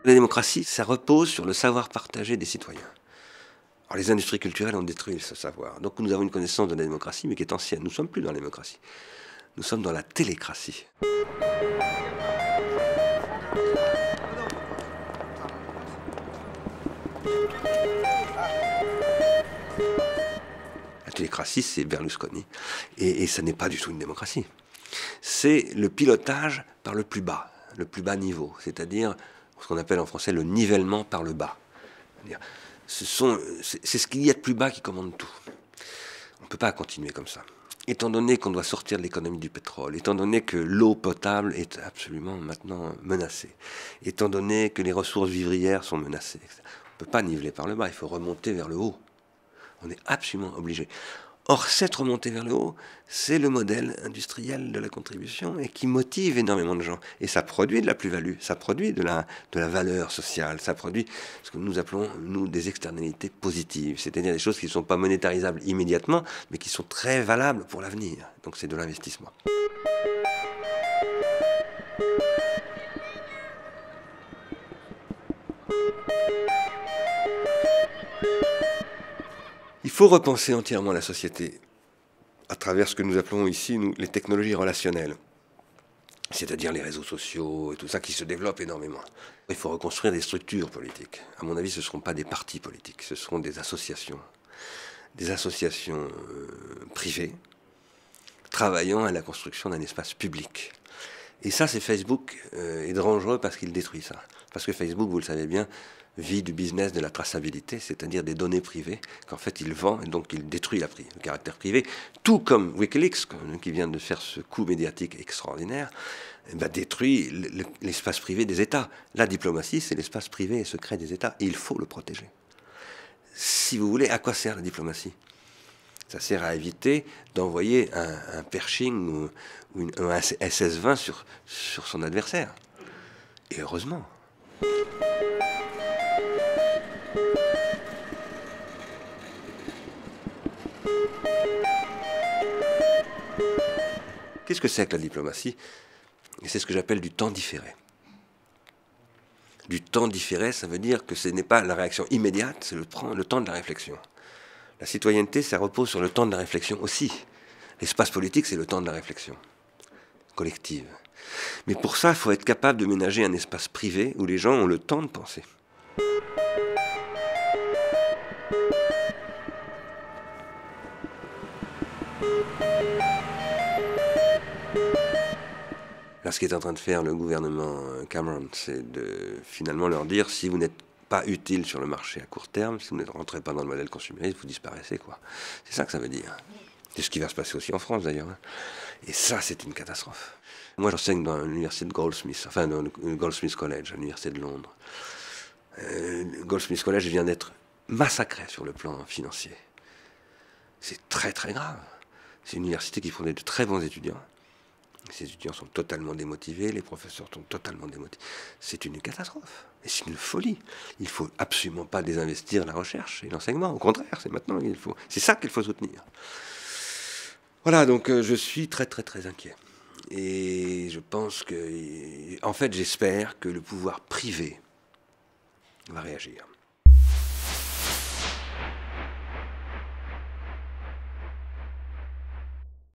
La démocratie, ça repose sur le savoir partagé des citoyens. Alors, les industries culturelles ont détruit ce savoir. Donc nous avons une connaissance de la démocratie, mais qui est ancienne. Nous ne sommes plus dans la démocratie. Nous sommes dans la télécratie. La télécratie, c'est Berlusconi. Et ça n'est pas du tout une démocratie. C'est le pilotage par le plus bas niveau, c'est-à-dire ce qu'on appelle en français le nivellement par le bas. C'est ce qu'il y a de plus bas qui commande tout. On ne peut pas continuer comme ça. Étant donné qu'on doit sortir de l'économie du pétrole, étant donné que l'eau potable est absolument maintenant menacée, étant donné que les ressources vivrières sont menacées, on ne peut pas niveler par le bas, il faut remonter vers le haut. On est absolument obligé. Or, cette remontée vers le haut, c'est le modèle industriel de la contribution et qui motive énormément de gens. Et ça produit de la plus-value, ça produit de la valeur sociale, ça produit ce que nous appelons, nous, des externalités positives, c'est-à-dire des choses qui ne sont pas monétarisables immédiatement, mais qui sont très valables pour l'avenir. Donc c'est de l'investissement. Il faut repenser entièrement la société à travers ce que nous appelons ici les technologies relationnelles, c'est-à-dire les réseaux sociaux et tout ça qui se développent énormément. Il faut reconstruire des structures politiques. À mon avis, ce ne seront pas des partis politiques, ce seront des associations privées, travaillant à la construction d'un espace public. Et ça, c'est Facebook est dangereux parce qu'il détruit ça. Parce que Facebook, vous le savez bien, vit du business de la traçabilité, c'est-à-dire des données privées qu'en fait il vend et donc il détruit le caractère privé, tout comme Wikileaks, qui vient de faire ce coup médiatique extraordinaire, détruit l'espace privé des États. La diplomatie, c'est l'espace privé et secret des États, et il faut le protéger. Si vous voulez, à quoi sert la diplomatie? Ça sert à éviter d'envoyer un Pershing ou un SS-20 sur son adversaire. Et heureusement. Qu'est-ce que c'est que la diplomatie? C'est ce que j'appelle du temps différé. Du temps différé, ça veut dire que ce n'est pas la réaction immédiate, c'est le temps de la réflexion. La citoyenneté, ça repose sur le temps de la réflexion aussi. L'espace politique, c'est le temps de la réflexion collective. Mais pour ça, il faut être capable de ménager un espace privé où les gens ont le temps de penser. Là, ce qu'est en train de faire le gouvernement Cameron, c'est de finalement leur dire, si vous n'êtes pas utile sur le marché à court terme, si vous ne rentrez pas dans le modèle consumériste, vous disparaissez, quoi. C'est ça que ça veut dire. C'est ce qui va se passer aussi en France, d'ailleurs. Et ça, c'est une catastrophe. Moi, j'enseigne dans l'université de Goldsmith, enfin dans le Goldsmith College, à l'université de Londres. Le Goldsmith College vient d'être massacré sur le plan financier. C'est très très grave. C'est une université qui fournit de très bons étudiants. Ces étudiants sont totalement démotivés, les professeurs sont totalement démotivés. C'est une catastrophe. Et c'est une folie. Il ne faut absolument pas désinvestir la recherche et l'enseignement. Au contraire, c'est maintenant qu'il faut. C'est ça qu'il faut soutenir. Voilà, donc je suis très très très inquiet. Et je pense que, en fait, j'espère que le pouvoir privé va réagir.